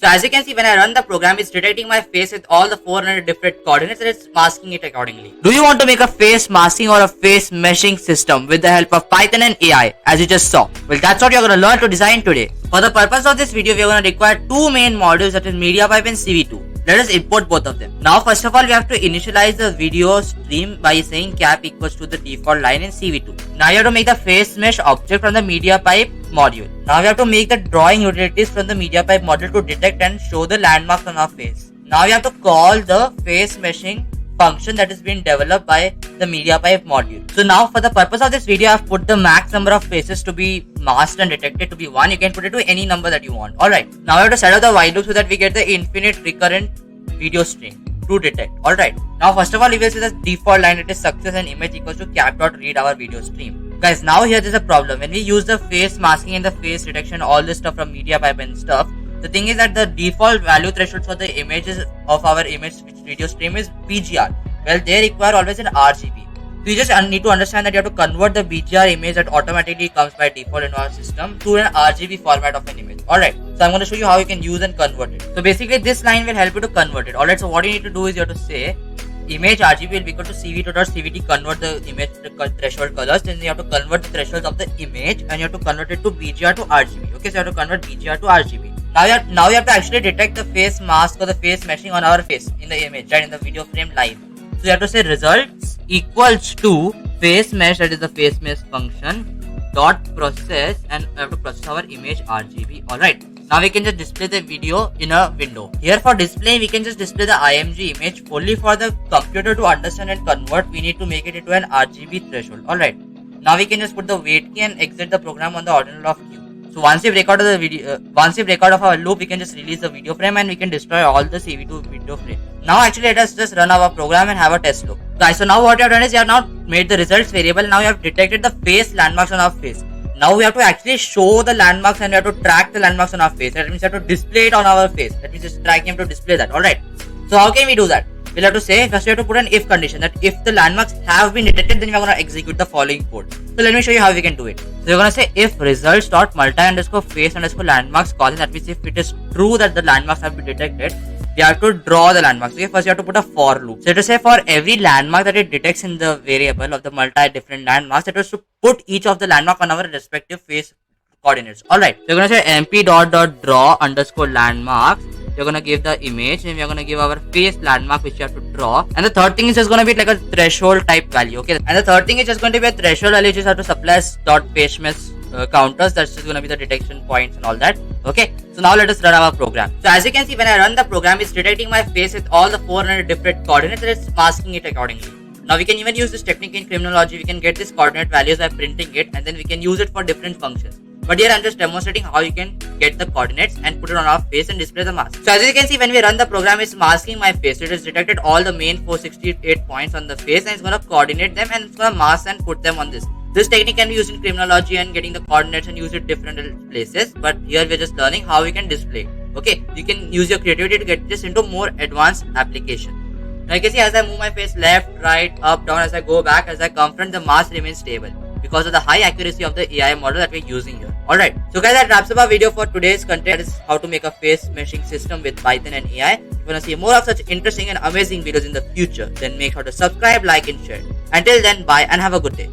So as you can see, when I run the program, it's detecting my face with all the 400 different coordinates and it's masking it accordingly. Do you want to make a face masking or a face meshing system with the help of Python and AI, as you just saw? Well, that's what you're going to learn to design today. For the purpose of this video, we are going to require two main modules, that is mediapipe and CV2. Let us import both of them. Now, first of all, we have to initialize the video stream by saying cap equals to the default line in CV2. Now, you have to make the face mesh object from the mediapipe module. Now, we have to make the drawing utilities from the mediapipe module to detect and show the landmarks on our face. Now, we have to call the face meshing function that is being developed by the mediapipe module. So now, for the purpose of this video, I have put the max number of faces to be masked and detected to be 1. You can put it to any number that you want. Alright, now we have to set up the while loop so that we get the infinite recurrent video stream to detect. Alright, now first of all, we will see the default line, it is success and image equals to cap.read our video stream. Guys, now here there's a problem. When we use the face masking and the face detection, all this stuff from mediapipe and stuff, the thing is that the default value threshold for the images of our image video stream is BGR. Well, they require always an RGB. So you just need to understand that you have to convert the BGR image that automatically comes by default in our system to an RGB format of an image. Alright, so I'm going to show you how you can use and convert it. So basically this line will help you to convert it. Alright, so what you need to do is you have to say image RGB will be equal to cv2.cvt, convert the image threshold colors, then you have to convert the thresholds of the image and you have to convert it to BGR to RGB. Okay, so you have to convert BGR to RGB. Now you have to actually detect the face mask or the face meshing on our face in the image, right, in the video frame live. So you have to say results equals to face mesh, that is the face mesh function, dot process, and we have to process our image RGB. Alright, now we can just display the video in a window. Here for display, we can just display the img image. Only for the computer to understand and convert, we need to make it into an RGB threshold. Alright, now we can just put the wait key and exit the program on the ordinal of Q. So once we break out of the video, once we break out of our loop, we can just release the video frame and we can destroy all the CV2 video frame. Now actually let us just run our program and have a test look. Guys, so now what you have done is you have now made the results variable. Now you have detected the face landmarks on our face. Now we have to actually show the landmarks and we have to track the landmarks on our face. That means we have to display it on our face. That means just track him to display that. Alright. So how can we do that? We'll have to say, first we have to put an if condition, that if the landmarks have been detected, then we are going to execute the following code. So let me show you how we can do it. So we're going to say if results dot multi underscore face underscore landmarks calling, that means if it is true that the landmarks have been detected, we have to draw the landmarks. Okay, first you have to put a for loop. So to say for every landmark that it detects in the variable of the multi different landmarks, it was to put each of the landmark on our respective face coordinates. Alright, so we're going to say mpDraw underscore landmarks. We're going to give the image and we're going to give our face landmark which you have to draw, and the third thing is just going to be like a threshold type value. Okay, and the third thing is just going to be a threshold value which is have to supply dot FaceMesh counters. That's just going to be the detection points and all that. Okay, so now let us run our program. So as you can see, when I run the program, it's detecting my face with all the 400 different coordinates and it's masking it accordingly. Now we can even use this technique in criminology. We can get these coordinate values by printing it and then we can use it for different functions. But here I'm just demonstrating how you can get the coordinates and put it on our face and display the mask. So as you can see, when we run the program, it's masking my face. It has detected all the main 468 points on the face and it's going to coordinate them and it's going to mask and put them on this. This technique can be used in criminology and getting the coordinates and use it different places. But here we're just learning how we can display. Okay, you can use your creativity to get this into more advanced application. Now you can see as I move my face left, right, up, down, as I go back, as I confront, the mask remains stable because of the high accuracy of the AI model that we're using here. Alright, so guys, that wraps up our video for today's content. That is how to make a face meshing system with Python and AI. If you want to see more of such interesting and amazing videos in the future, then make sure to subscribe, like and share. Until then, bye and have a good day.